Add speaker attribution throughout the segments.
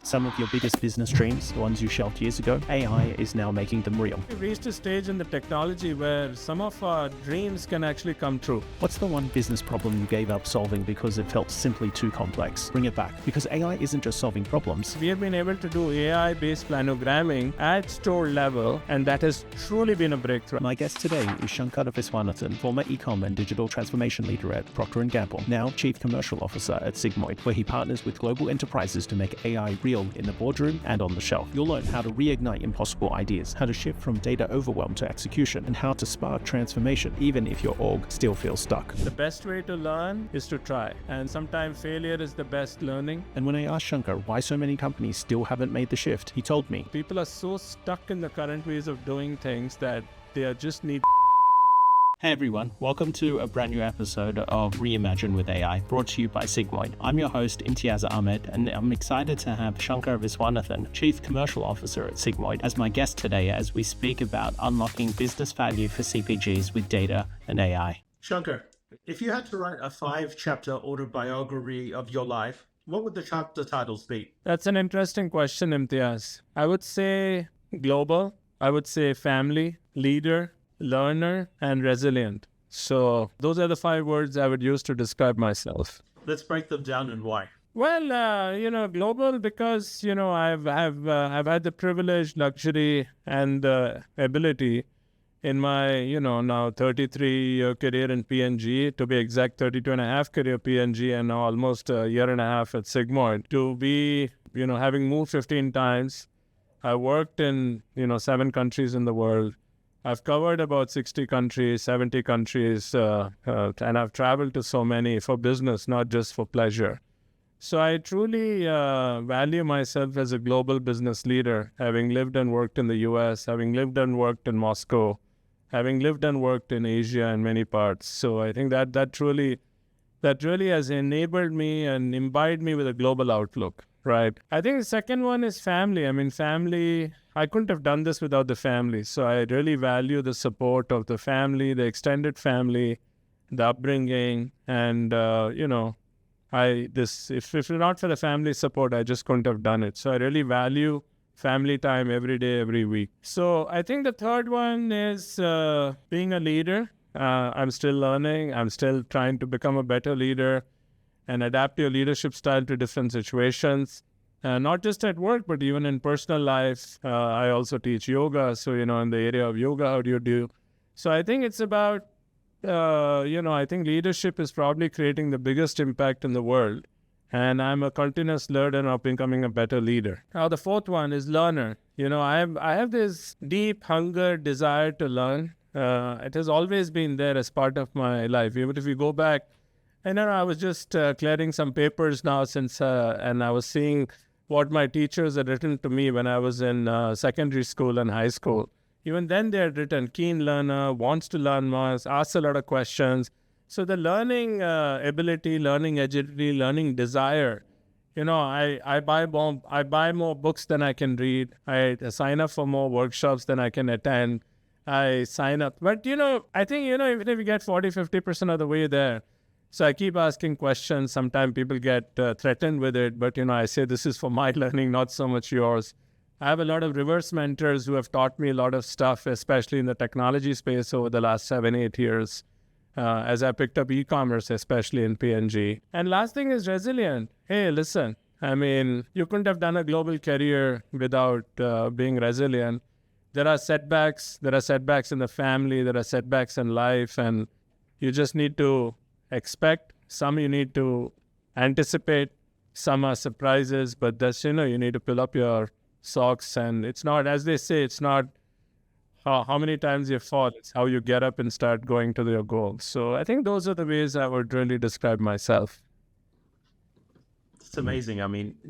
Speaker 1: Some of your biggest business dreams, the ones you shelved years ago, AI is now making them real.
Speaker 2: We've reached a stage in the technology where some of our dreams can actually come true.
Speaker 1: What's the one business problem you gave up solving because it felt simply too complex? Bring it back, because AI isn't just solving problems.
Speaker 2: We have been able to do AI-based planogramming at store level, and that has truly been a breakthrough.
Speaker 1: My guest today is Shankar Viswanathan, former e-com and digital transformation leader at Procter Gamble, now Chief Commercial Officer at Sigmoid, where he partners with global enterprises to make AI real in the boardroom and on the shelf. You'll learn how to reignite impossible ideas, how to shift from data overwhelm to execution, and how to spark transformation even if your org still feels stuck.
Speaker 2: The best way to learn is to try, and sometimes failure is the best learning.
Speaker 1: And when I asked Shankar why so many companies still haven't made the shift, he told me,
Speaker 2: People are so stuck in the current ways of doing things that they just need.
Speaker 1: Hey everyone, welcome to a brand new episode of Reimagine with AI, brought to you by Sigmoid. I'm your host, Imteaz Ahamed, and I'm excited to have Shankar Viswanathan, Chief Commercial Officer at Sigmoid, as my guest today as we speak about unlocking business value for CPGs with data and AI. Shankar, if you had to write a 5-chapter autobiography of your life, what would the chapter titles be?
Speaker 2: That's an interesting question, Imteaz. I would say global, I would say family, leader, learner, and resilient. So those are the 5 words I would use to describe myself.
Speaker 1: Let's break them down and why.
Speaker 2: Well, global because, I've had the privilege, luxury, and ability in my, now 33-year career in P&G, to be exact, 32 and a half career P&G, and now almost a year and a half at Sigmoid, to be, having moved 15 times. I worked in, 7 countries in the world. I've covered about 60 countries, 70 countries, and I've traveled to so many for business, not just for pleasure. So I truly value myself as a global business leader, having lived and worked in the US, having lived and worked in Moscow, having lived and worked in Asia and many parts. So I think that truly has enabled me and imbibed me with a global outlook, right? I think the second one is family. Family, I couldn't have done this without the family. So I really value the support of the family, the extended family, the upbringing, and, if not for the family support, I just couldn't have done it. So I really value family time every day, every week. So I think the third one is being a leader. I'm still learning. I'm still trying to become a better leader and adapt your leadership style to different situations. Not just at work, but even in personal life. I also teach yoga. So, in the area of yoga, how do you do? So I think it's about, I think leadership is probably creating the biggest impact in the world. And I'm a continuous learner of becoming a better leader. Now, the fourth one is learner. I have this deep hunger, desire to learn. It has always been there as part of my life. Even if you go back, I was just clearing some papers now and I was seeing what my teachers had written to me when I was in secondary school and high school. Even then they had written, keen learner, wants to learn more, asks a lot of questions. So the learning ability, learning agility, learning desire, I buy more books than I can read. I sign up for more workshops than I can attend. I sign up. But, I think, even if you get 40, 50% of the way there, so I keep asking questions. Sometimes people get threatened with it, but, I say this is for my learning, not so much yours. I have a lot of reverse mentors who have taught me a lot of stuff, especially in the technology space over the last 7, 8 years, as I picked up e-commerce, especially in P&G. And last thing is resilient. Hey, listen, you couldn't have done a global career without being resilient. There are setbacks. There are setbacks in the family. There are setbacks in life, and you just need to expect. Some you need to anticipate. Some are surprises, but that's, you need to pull up your socks. And it's not, as they say, it's not how many times you fall. It's how you get up and start going to your goals. So I think those are the ways I would really describe myself.
Speaker 1: It's amazing.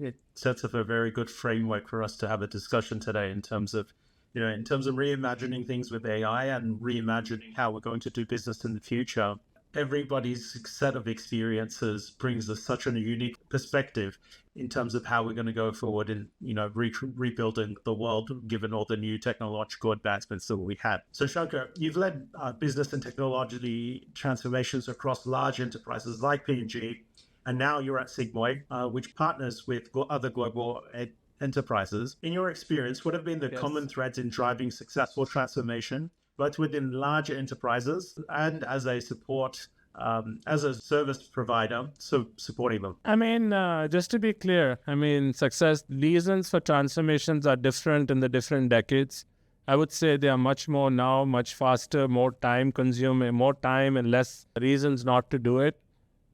Speaker 1: It sets up a very good framework for us to have a discussion today in terms of reimagining things with AI and reimagining how we're going to do business in the future. Everybody's set of experiences brings us such a unique perspective in terms of how we're going to go forward in, rebuilding the world, given all the new technological advancements that we had. So Shankar, you've led business and technology transformations across large enterprises like P&G, and now you're at Sigmoid, which partners with other global enterprises. In your experience, what have been the common threads in driving successful transformation, both within large enterprises and as a support, as a service provider, so supporting them?
Speaker 2: I mean, just to be clear, I mean, success reasons for transformations are different in the different decades. I would say they are much more now, much faster, more time consuming, more time and less reasons not to do it.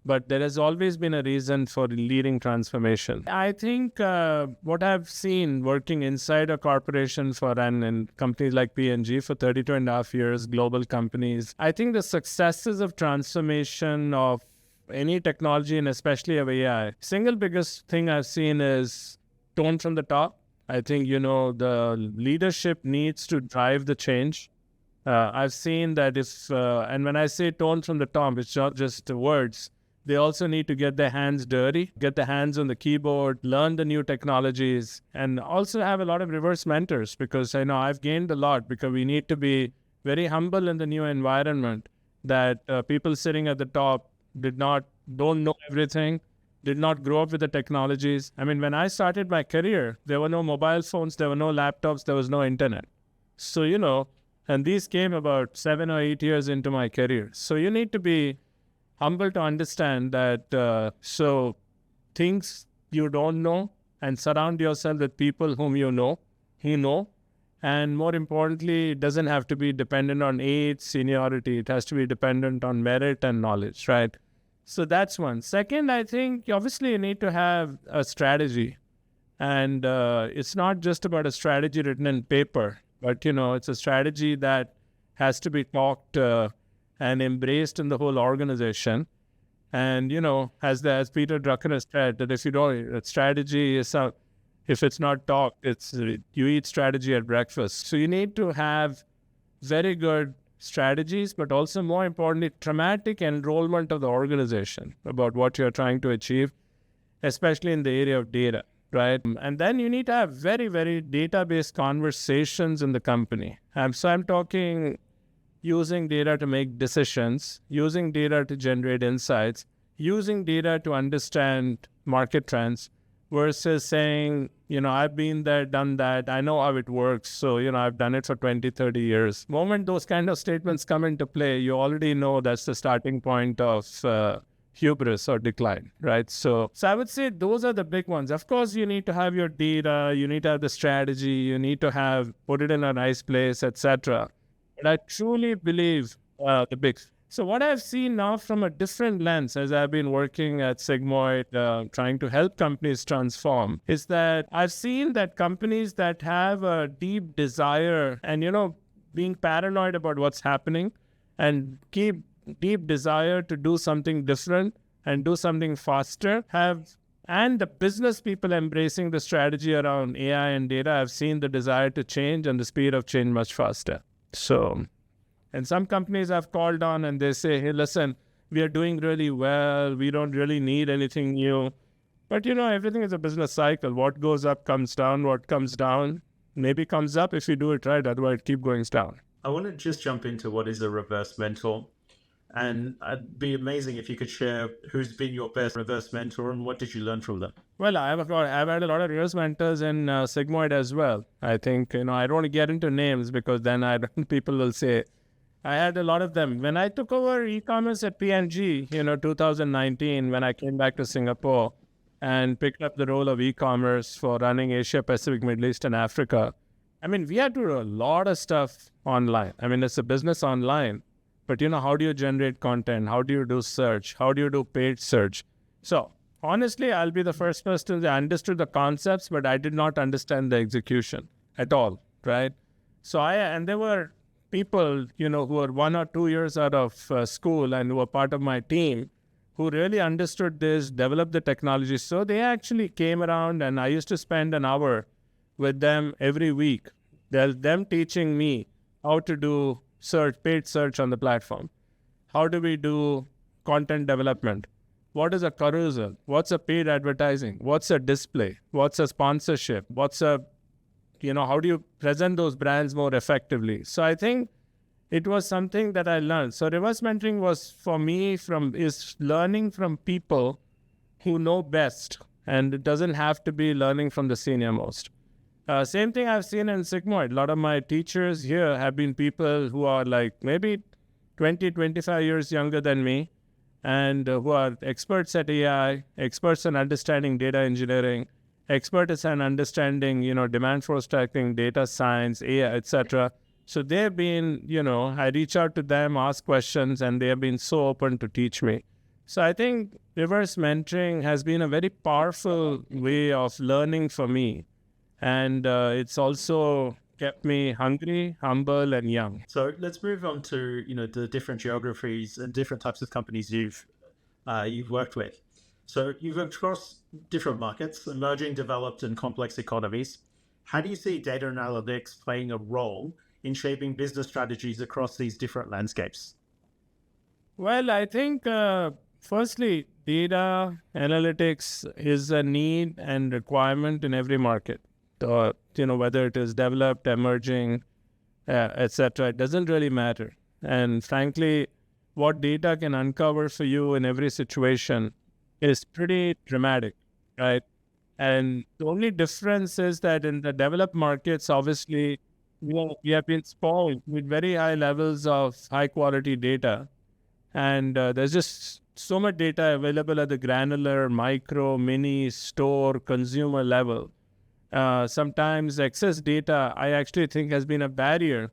Speaker 2: But there has always been a reason for leading transformation. I think what I've seen working inside a corporation and companies like P&G for 32 and a half years, global companies, I think the successes of transformation of any technology and especially of AI, single biggest thing I've seen is tone from the top. I think, the leadership needs to drive the change. I've seen that and when I say tone from the top, it's not just words. They also need to get their hands dirty, get their hands on the keyboard, learn the new technologies, and also have a lot of reverse mentors, because I know I've gained a lot, because we need to be very humble in the new environment that people sitting at the top don't know everything, did not grow up with the technologies. I mean, when I started my career, there were no mobile phones, there were no laptops, there was no internet. So, and these came about 7 or 8 years into my career. So you need to be humble to understand that things you don't know, and surround yourself with people whom you know, and more importantly, it doesn't have to be dependent on age, seniority. It has to be dependent on merit and knowledge, right? So that's one. Second, I think obviously you need to have a strategy, and it's not just about a strategy written in paper, but it's a strategy that has to be talked and embraced in the whole organization. And, as Peter Drucker said, that if you don't, strategy is, if it's not talked, you eat strategy at breakfast. So you need to have very good strategies, but also more importantly, dramatic enrollment of the organization about what you're trying to achieve, especially in the area of data, right? And then you need to have very, very data-based conversations in the company. So I'm talking using data to make decisions, using data to generate insights, using data to understand market trends, versus saying, I've been there, done that, I know how it works, so, I've done it for 20, 30 years. The moment those kind of statements come into play, you already know that's the starting point of hubris or decline, right? So I would say those are the big ones. Of course, you need to have your data, you need to have the strategy, you need to put it in a nice place, etc. But I truly believe the big. So what I've seen now from a different lens, as I've been working at Sigmoid, trying to help companies transform, is that I've seen that companies that have a deep desire and, being paranoid about what's happening and keep deep desire to do something different and do something faster and the business people embracing the strategy around AI and data, I've seen the desire to change and the speed of change much faster. So, and some companies I've called on and they say, hey, listen, we are doing really well. We don't really need anything new. But, everything is a business cycle. What goes up comes down. What comes down maybe comes up if you do it right. Otherwise, it keep going down.
Speaker 1: I want to just jump into what is a reverse mentor. And it'd be amazing if you could share who's been your best reverse mentor and what did you learn from them?
Speaker 2: Well, I've had a lot of reverse mentors in Sigmoid as well. I think, I don't want to get into names because then people will say, I had a lot of them. When I took over e-commerce at P&G, 2019, when I came back to Singapore and picked up the role of e-commerce for running Asia, Pacific, Middle East, and Africa, I mean, we had to do a lot of stuff online. I mean, it's a business online. But, how do you generate content? How do you do search? How do you do paid search? So, honestly, I'll be the first person that understood the concepts, but I did not understand the execution at all, right? So, and there were people, who were 1 or 2 years out of school and who were part of my team who really understood this, developed the technology. So, they actually came around and I used to spend an hour with them every week. Them teaching me how to do paid search on the platform. How do we do content development? What is a carousel? What's a paid advertising? What's a display? What's a sponsorship? How do you present those brands more effectively? So I think it was something that I learned. So reverse mentoring was for me is learning from people who know best and it doesn't have to be learning from the senior most. Same thing I've seen in Sigmoid. A lot of my teachers here have been people who are like maybe 20, 25 years younger than me, and who are experts at AI, experts in understanding data engineering, experts in understanding, demand forecasting, data science, AI, etc. So they've been, I reach out to them, ask questions, and they have been so open to teach me. So I think reverse mentoring has been a very powerful way of learning for me. And it's also kept me hungry, humble, and young.
Speaker 1: So let's move on to the different geographies and different types of companies you've worked with. So you've worked across different markets, emerging, developed, and complex economies. How do you see data analytics playing a role in shaping business strategies across these different landscapes?
Speaker 2: Well, I think firstly, data analytics is a need and requirement in every market. Whether it is developed, emerging, etc. It doesn't really matter. And frankly, what data can uncover for you in every situation is pretty dramatic, right? And the only difference is that in the developed markets, obviously, we have been spoiled with very high levels of high quality data. And there's just so much data available at the granular, micro, mini, store, consumer level. Sometimes excess data, I actually think, has been a barrier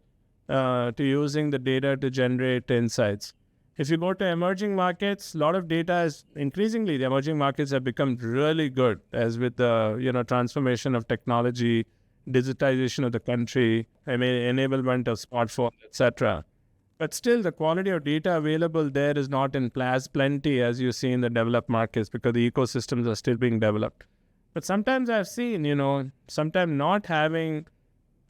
Speaker 2: to using the data to generate insights. If you go to emerging markets, a lot of data is increasingly, the emerging markets have become really good, as with the transformation of technology, digitization of the country, enablement of smartphones, etc. But still, the quality of data available there is not in plenty as you see in the developed markets, because the ecosystems are still being developed. But sometimes I've seen, sometimes not having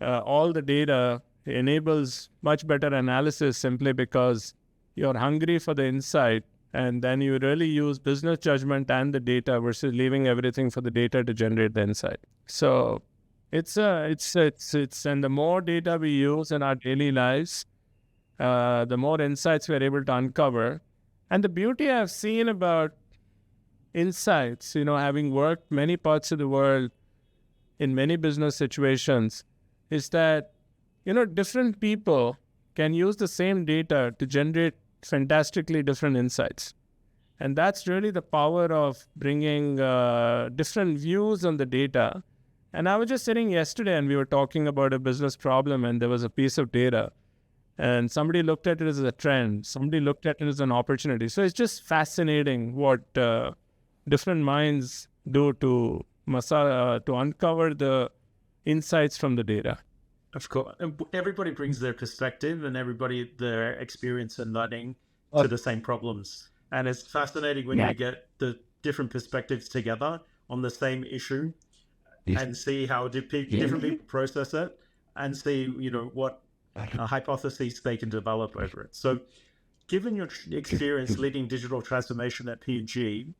Speaker 2: all the data enables much better analysis, simply because you're hungry for the insight, and then you really use business judgment and the data versus leaving everything for the data to generate the insight. So and the more data we use in our daily lives, the more insights we're able to uncover. And the beauty I've seen about insights, having worked many parts of the world in many business situations, is that, different people can use the same data to generate fantastically different insights. And that's really the power of bringing different views on the data. And I was just sitting yesterday and we were talking about a business problem, and there was a piece of data. And somebody looked at it as a trend. Somebody looked at it as an opportunity. So it's just fascinating what different minds do to uncover the insights from the data.
Speaker 1: Of course. Everybody brings their perspective and everybody their experience and learning to the same problems. And it's fascinating when you get the different perspectives together on the same issue and see how different people process it, and see, what hypotheses they can develop over it. So given your experience leading digital transformation at P&G,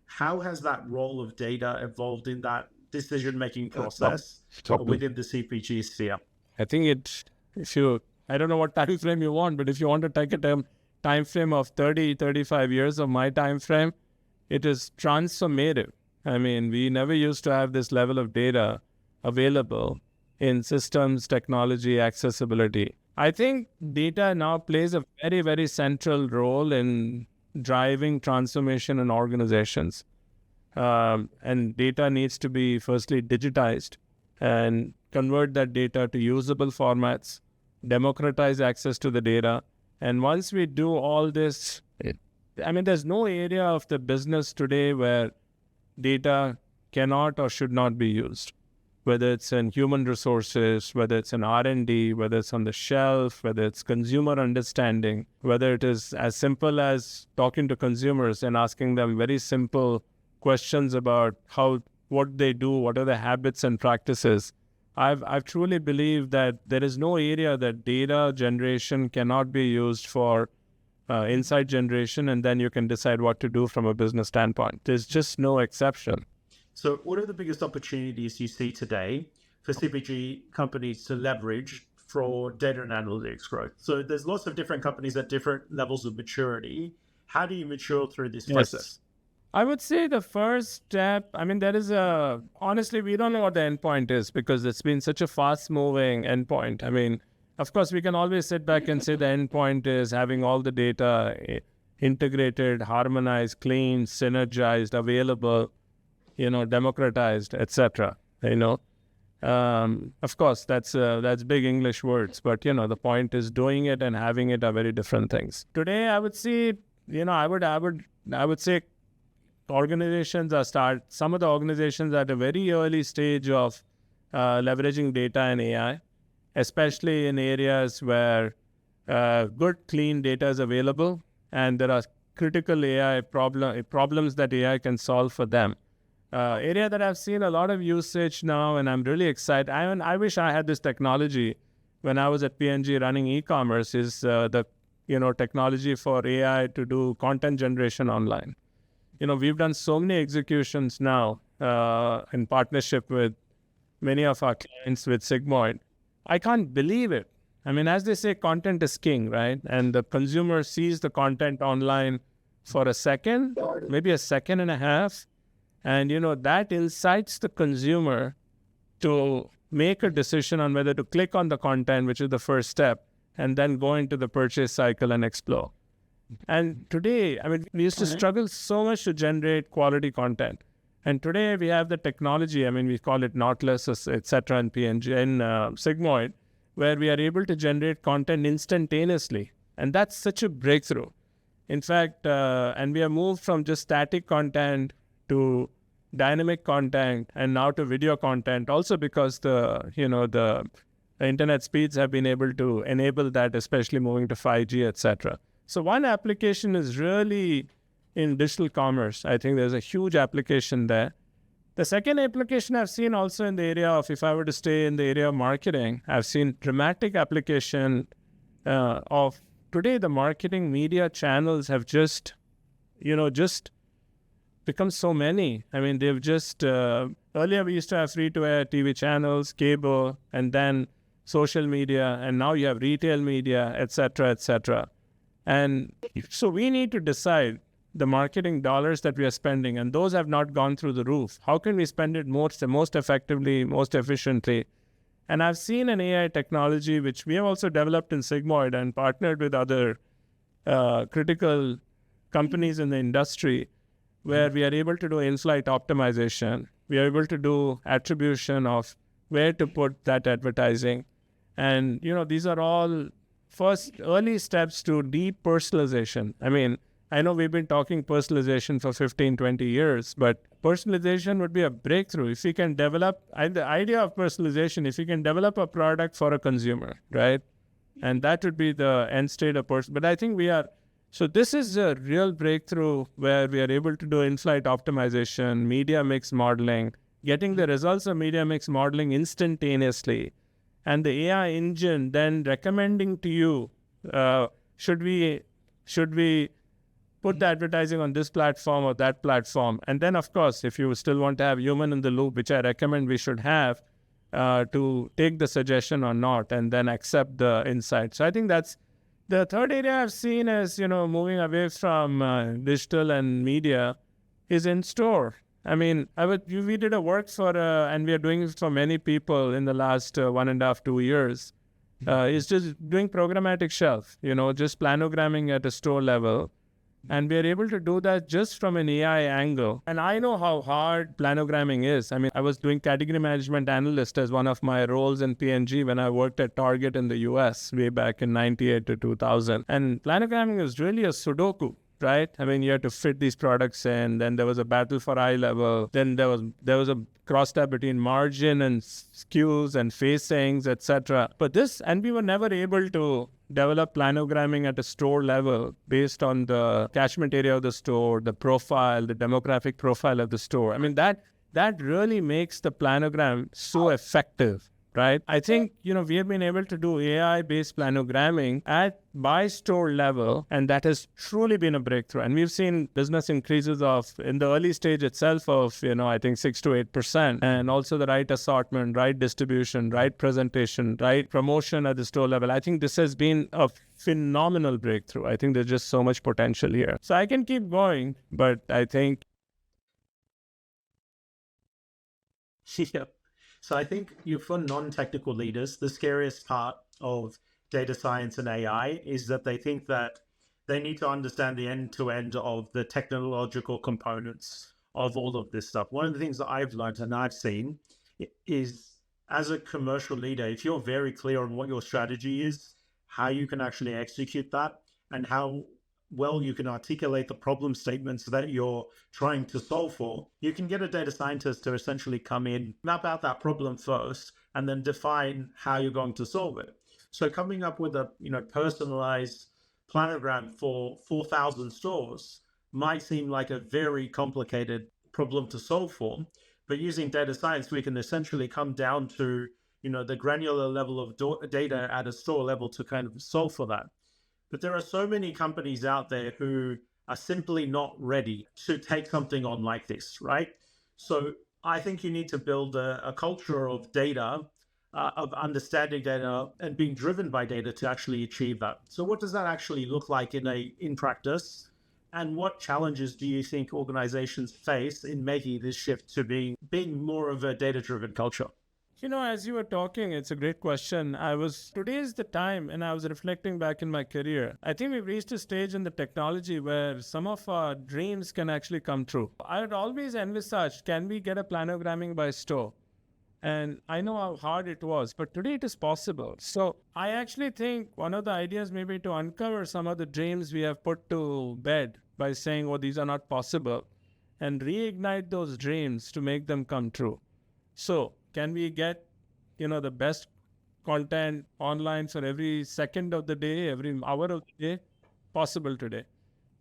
Speaker 1: how has that role of data evolved in that decision-making process within the CPG sphere?
Speaker 2: I think I don't know what time frame you want, but if you want to take a time frame of 30, 35 years of my time frame, it is transformative. We never used to have this level of data available in systems, technology, accessibility. I think data now plays a very, very central role in driving transformation in organizations. And data needs to be firstly digitized and convert that data to usable formats, democratize access to the data. And once we do all this, there's no area of the business today where data cannot or should not be used, whether it's in human resources, whether it's in R&D, whether it's on the shelf, whether it's consumer understanding, whether it is as simple as talking to consumers and asking them very simple questions about what they do, what are their habits and practices. I've truly believed that there is no area that data generation cannot be used for insight generation, and then you can decide what to do from a business standpoint. There's just no exception.
Speaker 1: So what are the biggest opportunities you see today for CPG companies to leverage for data and analytics growth? So there's lots of different companies at different levels of maturity. How do you mature through this process?
Speaker 2: I would say the first step, I mean, honestly, we don't know what the endpoint is because it's been such a fast moving endpoint. I mean, of course, we can always sit back and say the endpoint is having all the data integrated, harmonized, clean, synergized, available, democratized, etc. Of course, that's big English words, but the point is doing it and having it are very different things. Today, I would say, I would say some of the organizations are at a very early stage of leveraging data and AI, especially in areas where good, clean data is available and there are critical AI problems that AI can solve for them. Area that I've seen a lot of usage now, and I'm really excited. I wish I had this technology when I was at P&G running e-commerce, is the technology for AI to do content generation online. We've done so many executions now in partnership with many of our clients with Sigmoid. I can't believe it. I mean, as they say, content is king, right? And the consumer sees the content online for a second, maybe a second and a half. And, that incites the consumer to make a decision on whether to click on the content, which is the first step, and then go into the purchase cycle and explore. And today, I mean, we used to struggle so much to generate quality content. And today we have the technology, I mean, we call it Nautilus, etc. in P&G and Sigmoid, where we are able to generate content instantaneously. And that's such a breakthrough. In fact, and we have moved from just static content to dynamic content and now to video content, also because the internet speeds have been able to enable that, especially moving to 5G, etc. So one application is really in digital commerce. I think there's a huge application there. The second application I've seen also in the area of, if I were to stay in the area of marketing, I've seen dramatic application of today the marketing media channels have just become so many. I mean, they've just, earlier we used to have free-to-air TV channels, cable, and then social media, and now you have retail media, etc., etc. And so we need to decide the marketing dollars that we are spending, and those have not gone through the roof. How can we spend it most effectively, most efficiently? And I've seen an AI technology, which we have also developed in Sigmoid and partnered with other critical companies in the industry, where we are able to do in-flight optimization. We are able to do attribution of where to put that advertising. And, these are all first early steps to deep personalization. I mean, I know we've been talking personalization for 15, 20 years, but personalization would be a breakthrough if we can develop the idea of personalization, if we can develop a product for a consumer, right? And that would be the end state of person. But I think so this is a real breakthrough where we are able to do in-flight optimization, media mix modeling, getting the results of media mix modeling instantaneously. And the AI engine then recommending to you, should we put the advertising on this platform or that platform? And then, of course, if you still want to have human in the loop, which I recommend we should have, to take the suggestion or not, and then accept the insight. So I think that's the third area I've seen as, moving away from digital and media is in store. I mean, we did a work and we are doing it for many people in the last 1.5, 2 years. Is just doing programmatic shelf, just planogramming at a store level. And we are able to do that just from an AI angle. And I know how hard planogramming is. I mean, I was doing category management analyst as one of my roles in P&G when I worked at Target in the US way back in 98 to 2000. And planogramming is really a Sudoku, right? I mean, you had to fit these products in. Then there was a battle for eye level. Then there was a crosstab between margin and SKUs and facings, etc. And we were never able to develop planogramming at a store level based on the catchment area of the store, the profile, the demographic profile of the store. I mean, that really makes the planogram so effective, right? I think, we have been able to do AI-based planogramming by store level, and that has truly been a breakthrough. And we've seen business increases in the early stage itself of, I think 6 to 8%, and also the right assortment, right distribution, right presentation, right promotion at the store level. I think this has been a phenomenal breakthrough. I think there's just so much potential here. So I can keep going, but I think
Speaker 1: Yeah. So I think for non-technical leaders, the scariest part of data science and AI is that they think that they need to understand the end-to-end of the technological components of all of this stuff. One of the things that I've learned and I've seen is, as a commercial leader, if you're very clear on what your strategy is, how you can actually execute that, and how well you can articulate the problem statements that you're trying to solve for, you can get a data scientist to essentially come in, map out that problem first, and then define how you're going to solve it. So coming up with a personalized planogram for 4,000 stores might seem like a very complicated problem to solve for, but using data science, we can essentially come down to the granular level of data at a store level to kind of solve for that. But there are so many companies out there who are simply not ready to take something on like this, right? So I think you need to build a culture of data, of understanding data and being driven by data to actually achieve that. So what does that actually look like in practice? And what challenges do you think organizations face in making this shift to being more of a data-driven culture?
Speaker 2: As you were talking, it's a great question. Today is the time, and I was reflecting back in my career. I think we've reached a stage in the technology where some of our dreams can actually come true. I had always envisaged, can we get a planogramming by store? And I know how hard it was, but today it is possible. So I actually think one of the ideas may be to uncover some of the dreams we have put to bed by saying, oh, these are not possible, and reignite those dreams to make them come true. So can we get, the best content online for every second of the day, every hour of the day? Possible today.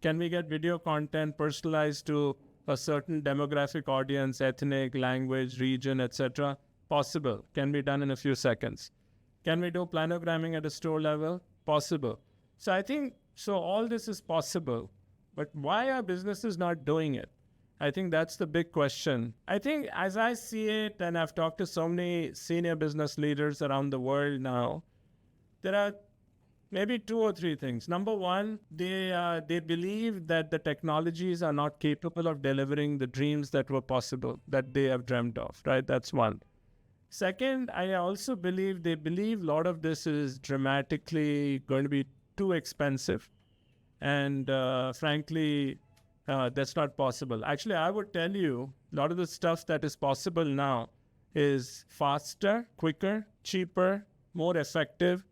Speaker 2: Can we get video content personalized to a certain demographic audience, ethnic, language, region, etc.? Possible. Can be done in a few seconds. Can we do planogramming at a store level? Possible. So I think, all this is possible. But why are businesses not doing it? I think that's the big question. I think as I see it, and I've talked to so many senior business leaders around the world now, there are maybe two or three things. Number one, they believe that the technologies are not capable of delivering the dreams that were possible, that they have dreamt of, right? That's one. Second, I also believe they believe a lot of this is dramatically going to be too expensive. And frankly, that's not possible. Actually, I would tell you, a lot of the stuff that is possible now is faster, quicker, cheaper, more effective,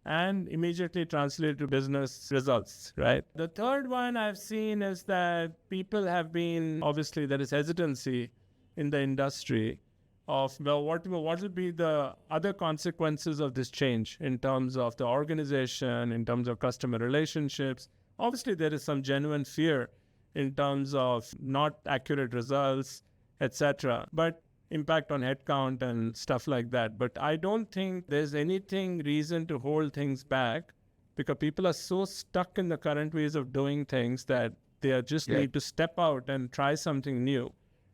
Speaker 2: and immediately translated to business results, right? The third one I've seen is that people have been, obviously, there is hesitancy in the industry of, well, what will be the other consequences of this change in terms of the organization, in terms of customer relationships. Obviously, there is some genuine fear in terms of not accurate results, etc., but impact on headcount and stuff like that. But I don't think there's anything reason to hold things back, because people are so stuck in the current ways of doing things that they just need to step out and try something new,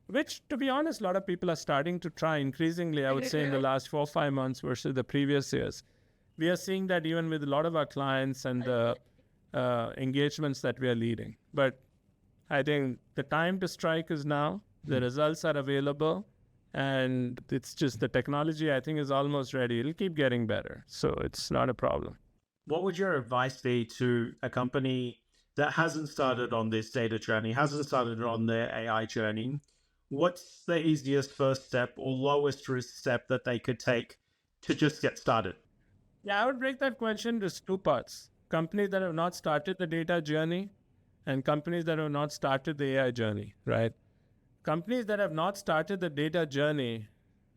Speaker 2: which, to be honest, a lot of people are starting to try increasingly, I would say, in the last 4 or 5 months versus the previous years. We are seeing that even with a lot of our clients and the engagements that we are leading. But I think the time to strike is now. The results are available, and it's just the technology, I think, is almost ready. It'll keep getting better, so it's not a problem.
Speaker 1: What would your advice be to a company that hasn't started on this data journey, hasn't started on their AI journey? What's the easiest first step or lowest risk step that they could take to just get started?
Speaker 2: Yeah, I would break that question into two parts. Companies that have not started the data journey and companies that have not started the AI journey, right? Companies that have not started the data journey,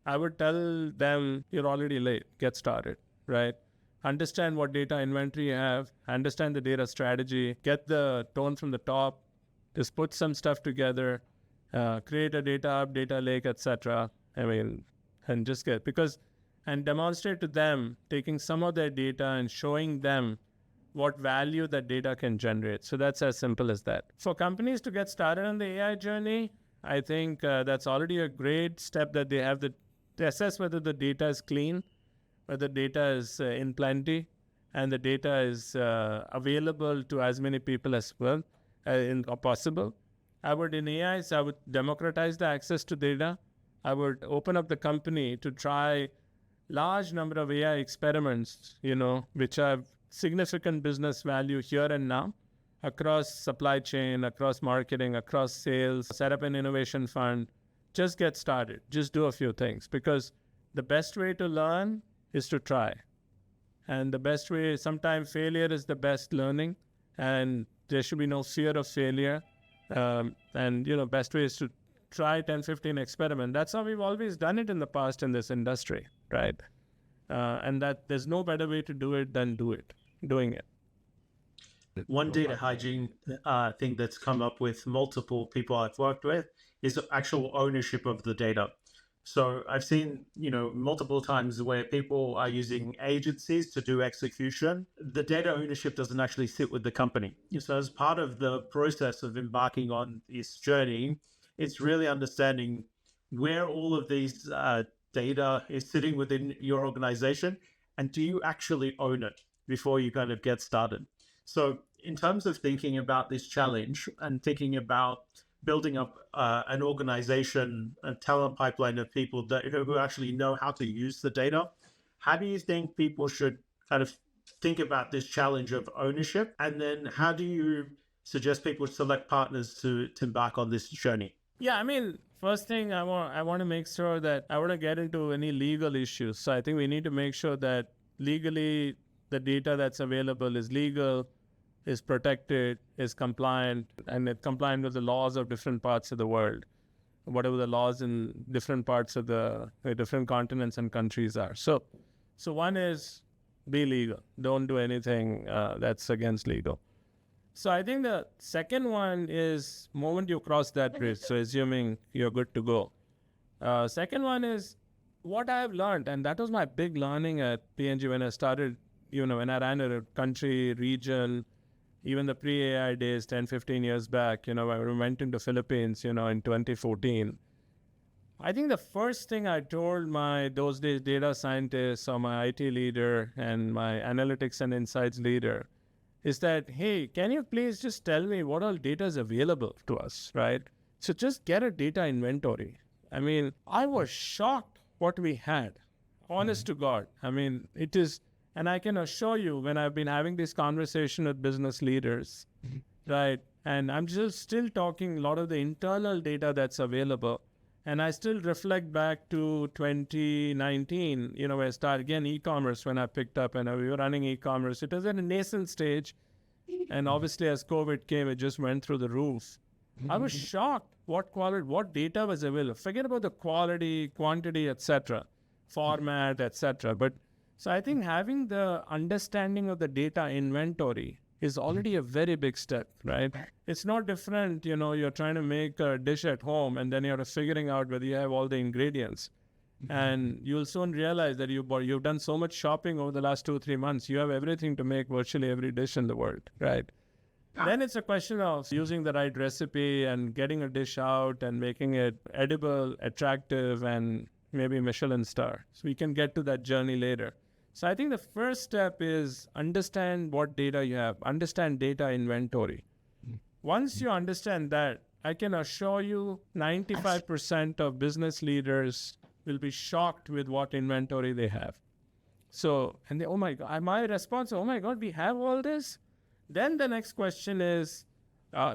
Speaker 2: I would tell them, you're already late. Get started, right? Understand what data inventory you have, understand the data strategy, get the tone from the top, just put some stuff together, create a data hub, data lake, etc. And just and demonstrate to them, taking some of their data and showing them what value that data can generate. So that's as simple as that. For companies to get started on the AI journey, I think that's already a great step that they have to assess whether the data is clean, whether data is in plenty, and the data is available to as many people as well possible. In AI, I would democratize the access to data, I would open up the company to try large number of AI experiments, which have significant business value here and now across supply chain, across marketing, across sales, set up an innovation fund, just get started, just do a few things, because the best way to learn is to try. And the best way, sometimes failure is the best learning, and there should be no fear of failure. Best way is to try 10, 15 experiment. That's how we've always done it in the past in this industry, right? And that there's no better way to do it than doing it.
Speaker 1: One data hygiene thing that's come up with multiple people I've worked with is actual ownership of the data. So I've seen, multiple times where people are using agencies to do execution. The data ownership doesn't actually sit with the company. So as part of the process of embarking on this journey, it's really understanding where all of these data is sitting within your organization, and do you actually own it before you kind of get started. So in terms of thinking about this challenge and thinking about building up an organization, a talent pipeline of people that who actually know how to use the data, how do you think people should kind of think about this challenge of ownership? And then how do you suggest people select partners to embark on this journey?
Speaker 2: Yeah, I mean, first thing I want to make sure that I want to get into any legal issues. So I think we need to make sure that legally the data that's available is legal, is protected, is compliant, and it's compliant with the laws of different parts of the world, whatever the laws in different parts of the different continents and countries are. So one is be legal. Don't do anything that's against legal. So I think the second one is moment you cross that bridge. So assuming you're good to go. Second one is what I've learned, and that was my big learning at P&G when I started, when I ran a country, region, even the pre-AI days, 10, 15 years back, when we went into Philippines, in 2014. I think the first thing I told my, those days, data scientists or my IT leader and my analytics and insights leader is that, hey, can you please just tell me what all data is available to us, right? So just get a data inventory. I mean, I was shocked what we had, honest to God. I mean, it is... And I can assure you, when I've been having this conversation with business leaders, right, and I'm just still talking a lot of the internal data that's available, and I still reflect back to 2019, where I started again e-commerce when I picked up, and we were running e-commerce. It was at a nascent stage, and obviously as COVID came, it just went through the roof. I was shocked what data was available. Forget about the quality, quantity, etc., format, etc., but so I think having the understanding of the data inventory is already a very big step, right? It's not different, you're trying to make a dish at home and then you're figuring out whether you have all the ingredients. And you'll soon realize that you've done so much shopping over the last 2-3 months. You have everything to make virtually every dish in the world, right? Then it's a question of using the right recipe and getting a dish out and making it edible, attractive, and maybe Michelin star. So we can get to that journey later. So I think the first step is understand what data you have, understand data inventory. Once you understand that, I can assure you 95% of business leaders will be shocked with what inventory they have. So, and they, oh my God, my response, oh my God, we have all this? Then the next question is,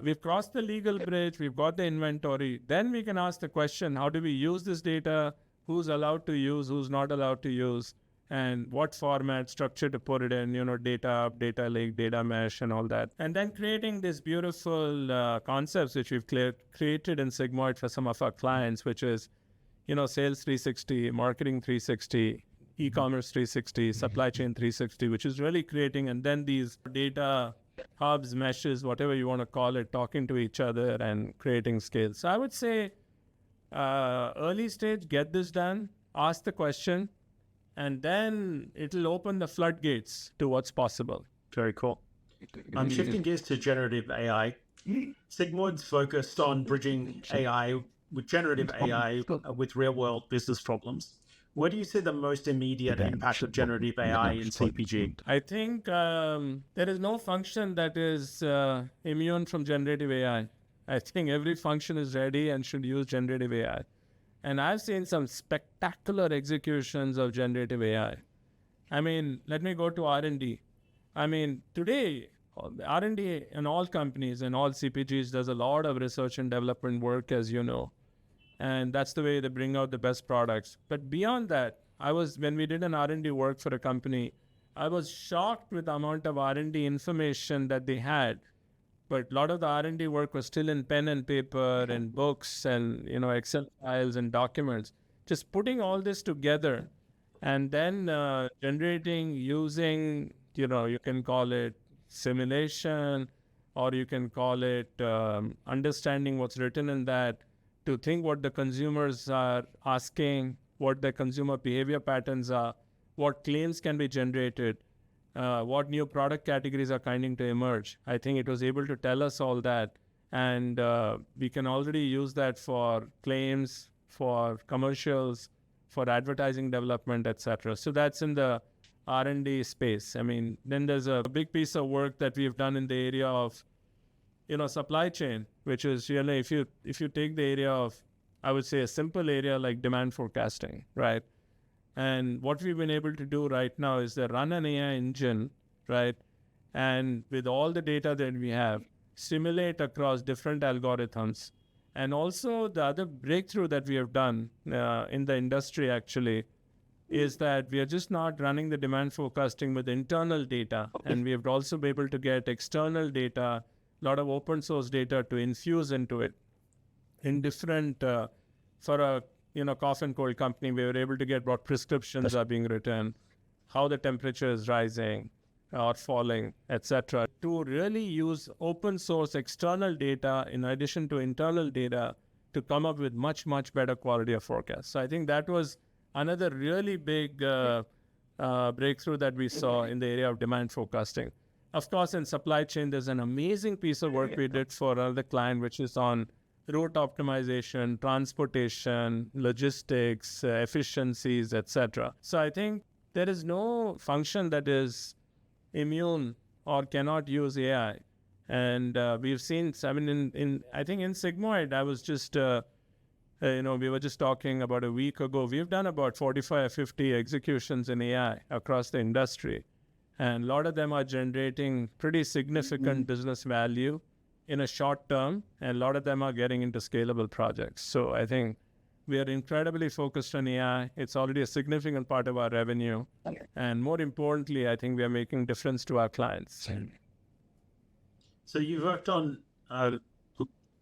Speaker 2: we've crossed the legal bridge, we've got the inventory. Then we can ask the question, how do we use this data? Who's allowed to use, who's not allowed to use? And what format, structure to put it in, data, data lake, data mesh, and all that. And then creating these beautiful concepts which we've created in Sigmoid for some of our clients, which is, sales 360, marketing 360, e-commerce 360, supply chain 360, which is really creating, and then these data hubs, meshes, whatever you want to call it, talking to each other and creating scale. So I would say early stage, get this done, ask the question, and then it'll open the floodgates to what's possible.
Speaker 1: Very cool. I'm shifting gears to generative AI. Sigmoid's focused on bridging AI with generative AI with real-world business problems. Where do you see the most immediate impact of generative AI in CPG?
Speaker 2: I think there is no function that is immune from generative AI. I think every function is ready and should use generative AI. And I've seen some spectacular executions of generative AI. I mean, let me go to R&D. I mean, today, R&D in all companies and all CPGs does a lot of research and development work, as you know. And that's the way they bring out the best products. But beyond that, when we did an R&D work for a company, I was shocked with the amount of R&D information that they had. But a lot of the R&D work was still in pen and paper and books and, Excel files and documents. Just putting all this together and then generating using, you can call it simulation, or you can call it understanding what's written in that, to think what the consumers are asking, what the consumer behavior patterns are, what claims can be generated, what new product categories are kind to emerge. I think it was able to tell us all that. And we can already use that for claims, for commercials, for advertising development, etc. So that's in the R&D space. I mean, then there's a big piece of work that we've done in the area of supply chain, which is really, if you take the area of, I would say, a simple area like demand forecasting, right? And what we've been able to do right now is to run an AI engine, right? And with all the data that we have, simulate across different algorithms. And also the other breakthrough that we have done in the industry actually is that we are just not running the demand forecasting with internal data. And we have also been able to get external data, a lot of open source data to infuse into it. In different, for a cough and cold company, we were able to get what prescriptions are being written, how the temperature is rising or falling, etc. To really use open source external data in addition to internal data to come up with much, much better quality of forecast. So I think that was another really big breakthrough that we saw in the area of demand forecasting. Of course, in supply chain, there's an amazing piece of work we did for another client, which is on route optimization, transportation, logistics, efficiencies, etc. So I think there is no function that is immune or cannot use AI. And we've seen, I think in Sigmoid, I was just, we were just talking about a week ago, we've done about 45 or 50 executions in AI across the industry. And a lot of them are generating pretty significant business value in a short term, and a lot of them are getting into scalable projects. So I think we are incredibly focused on AI. It's already a significant part of our revenue. And more importantly, I think we are making difference to our clients.
Speaker 1: So you've worked on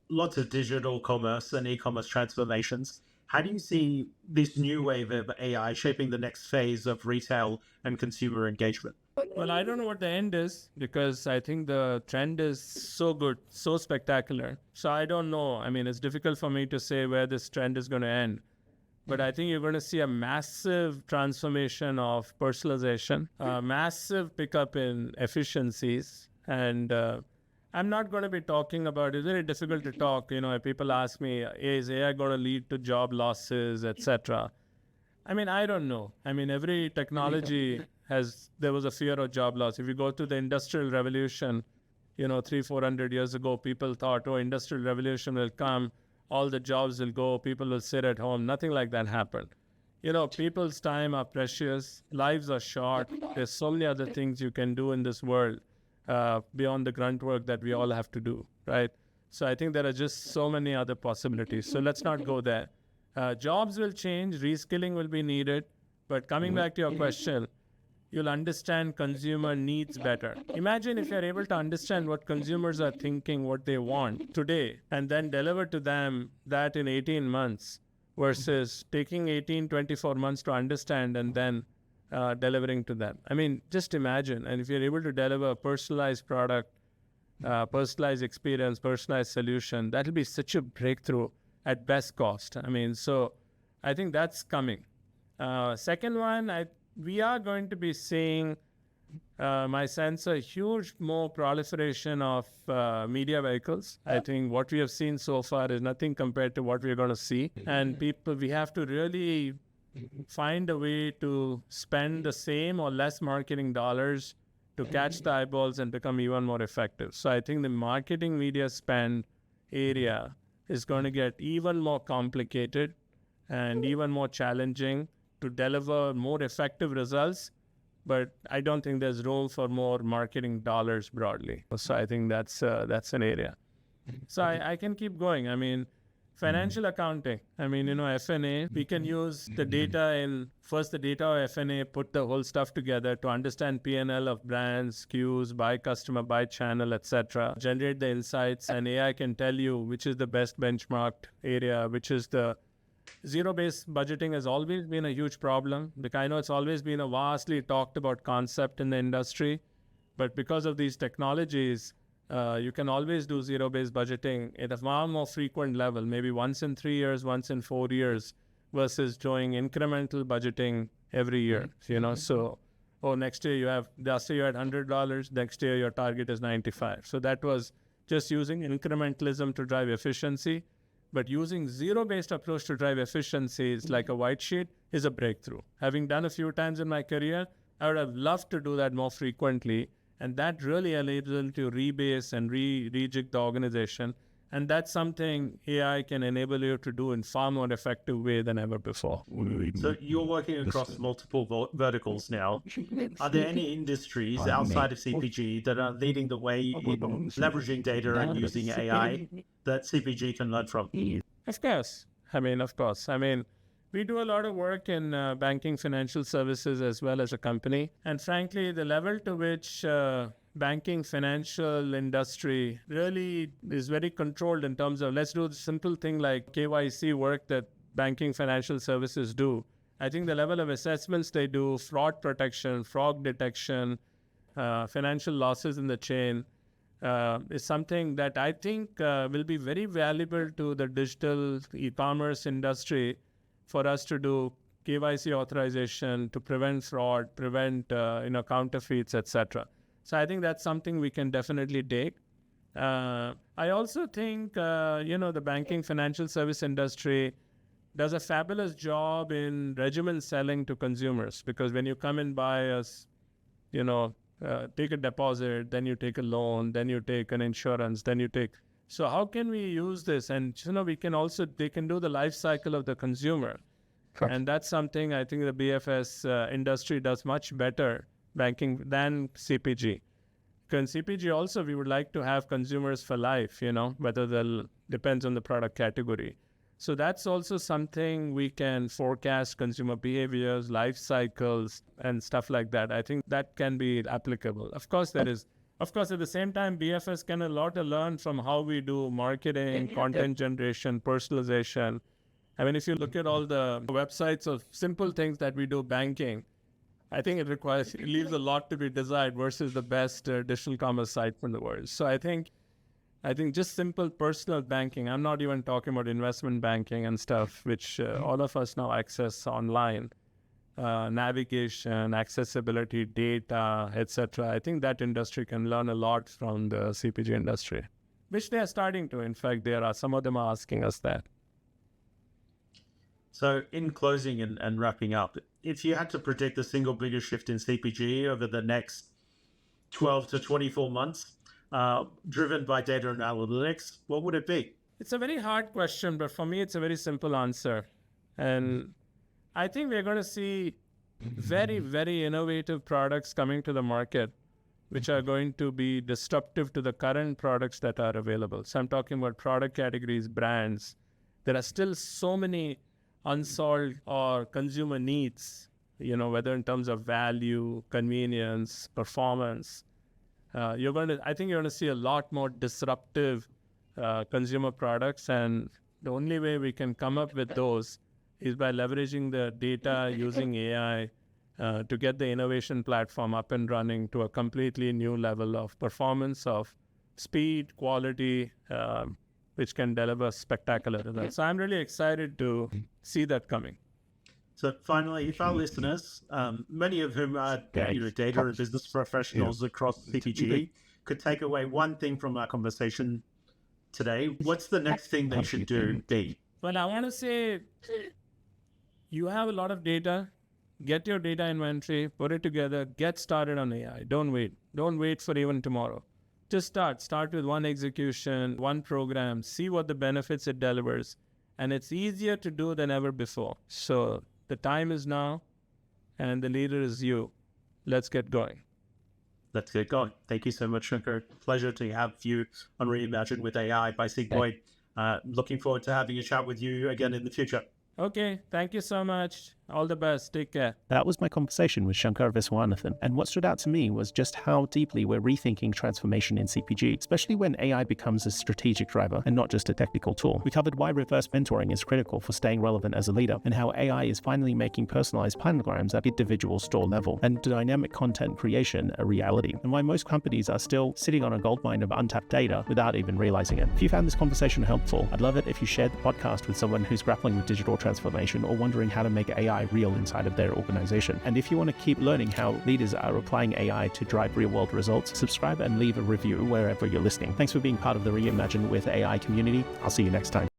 Speaker 1: lots of digital commerce and e-commerce transformations. How do you see this new wave of AI shaping the next phase of retail and consumer engagement?
Speaker 2: Well, I don't know what the end is, because I think the trend is so good, so spectacular. So I don't know. I mean, it's difficult for me to say where this trend is going to end. But I think you're going to see a massive transformation of personalization, a massive pickup in efficiencies. And I'm not going to be talking about, it's very difficult to talk. People ask me, is AI going to lead to job losses, etc.? I mean, I don't know. I mean, every technology there was a fear of job loss. If you go to the Industrial Revolution, 300-400 years ago, people thought, Industrial Revolution will come, all the jobs will go, people will sit at home. Nothing like that happened. People's time are precious, lives are short. There's so many other things you can do in this world beyond the grunt work that we all have to do, right? So I think there are just so many other possibilities. So let's not go there. Jobs will change, reskilling will be needed. But coming back to your question, you'll understand consumer needs better. Imagine if you're able to understand what consumers are thinking, what they want today, and then deliver to them that in 18 months versus taking 24 months to understand and then delivering to them. I mean, just imagine. And if you're able to deliver a personalized product, personalized experience, personalized solution, that'll be such a breakthrough at best cost. I mean, so I think that's coming. Second one, we are going to be seeing, my sense, a huge more proliferation of media vehicles. I think what we have seen so far is nothing compared to what we're going to see. And we have to really find a way to spend the same or less marketing dollars to catch the eyeballs and become even more effective. So I think the marketing media spend area is going to get even more complicated. and even more challenging to deliver more effective results. But I don't think there's room for more marketing dollars broadly. So I think that's an area. So I can keep going. I mean, financial accounting. I mean, F&A, we can use the data the data of F&A, put the whole stuff together to understand P&L of brands, SKUs, by customer, by channel, etc. Generate the insights, and AI can tell you which is the best benchmarked area, which is the zero-based budgeting has always been a huge problem. Like, I know it's always been a vastly talked about concept in the industry, but because of these technologies, you can always do zero-based budgeting at a far more frequent level, maybe once in 3 years, once in 4 years, versus doing incremental budgeting every year. So, next year last year you had $100, next year your target is 95. So that was just using incrementalism to drive efficiency. But using zero-based approach to drive efficiencies like a white sheet is a breakthrough. Having done a few times in my career, I would have loved to do that more frequently. And that really enables to rebase and rejig the organization. And that's something AI can enable you to do in far more effective way than ever before.
Speaker 1: So you're working across multiple verticals now. Are there any industries outside of CPG that are leading the way in leveraging data and using AI that CPG can learn from?
Speaker 2: Of course. Of course. We do a lot of work in banking financial services as well as a company. And frankly, the level to which banking financial industry really is very controlled in terms of, let's do the simple thing like KYC work that banking financial services do. I think the level of assessments they do, fraud protection, fraud detection, financial losses in the chain, is something that I think will be very valuable to the digital e-commerce industry for us to do KYC authorization to prevent fraud, prevent counterfeits, etc. So I think that's something we can definitely take. I also think the banking financial service industry does a fabulous job in regimen selling to consumers, because when you come and buy us, take a deposit, then you take a loan, then you take an insurance, then you take. So how can we use this? And they can do the life cycle of the consumer. And that's something I think the BFS industry does much better banking than CPG. Because in CPG also, we would like to have consumers for life, whether depends on the product category. So that's also something we can forecast consumer behaviors, life cycles, and stuff like that. I think that can be applicable. Of course, at the same time, BFS can a lot to learn from how we do marketing, content generation, personalization. If you look at all the websites of simple things that we do banking, I think it leaves a lot to be desired versus the best digital commerce site in the world. So I think just simple personal banking, I'm not even talking about investment banking and stuff, which all of us now access online, navigation, accessibility, data, etc. I think that industry can learn a lot from the CPG industry, which they are starting to. In fact, some of them are asking us that.
Speaker 1: So in closing and wrapping up, if you had to predict the single biggest shift in CPG over the next 12 to 24 months, driven by data and analytics, what would it be?
Speaker 2: It's a very hard question, but for me, it's a very simple answer. And I think we're going to see very, very innovative products coming to the market, which are going to be disruptive to the current products that are available. So I'm talking about product categories, brands. There are still so many unsolved or consumer needs, whether in terms of value, convenience, performance. I think you're going to see a lot more disruptive consumer products, and the only way we can come up with those is by leveraging the data, using AI to get the innovation platform up and running to a completely new level of performance, of speed, quality, which can deliver spectacular results. So I'm really excited to see that coming.
Speaker 1: So finally, if our listeners, many of whom are data and business professionals across CPG, could take away one thing from our conversation today, what's the next thing they should do be?
Speaker 2: Well, I want to say you have a lot of data. Get your data inventory, put it together, get started on AI. Don't wait. Don't wait for even tomorrow. Just start with one execution, one program, see what the benefits it delivers, and it's easier to do than ever before. So the time is now, and the leader is you. Let's get going.
Speaker 1: Let's get going. Thank you so much, Shankar. Pleasure to have you on Reimagine with AI by Sigmoid. Looking forward to having a chat with you again in the future.
Speaker 2: Okay, thank you so much. All the best. Take care.
Speaker 3: That was my conversation with Shankar Viswanathan, and what stood out to me was just how deeply we're rethinking transformation in CPG, especially when AI becomes a strategic driver and not just a technical tool. We covered why reverse mentoring is critical for staying relevant as a leader, and how AI is finally making personalized planograms at individual store level and dynamic content creation a reality, and why most companies are still sitting on a goldmine of untapped data without even realizing it. If you found this conversation helpful, I'd love it if you shared the podcast with someone who's grappling with digital transformation or wondering how to make AI real inside of their organization. And if you want to keep learning how leaders are applying AI to drive real-world results, subscribe and leave a review wherever you're listening. Thanks for being part of the Reimagine with AI community. I'll see you next time.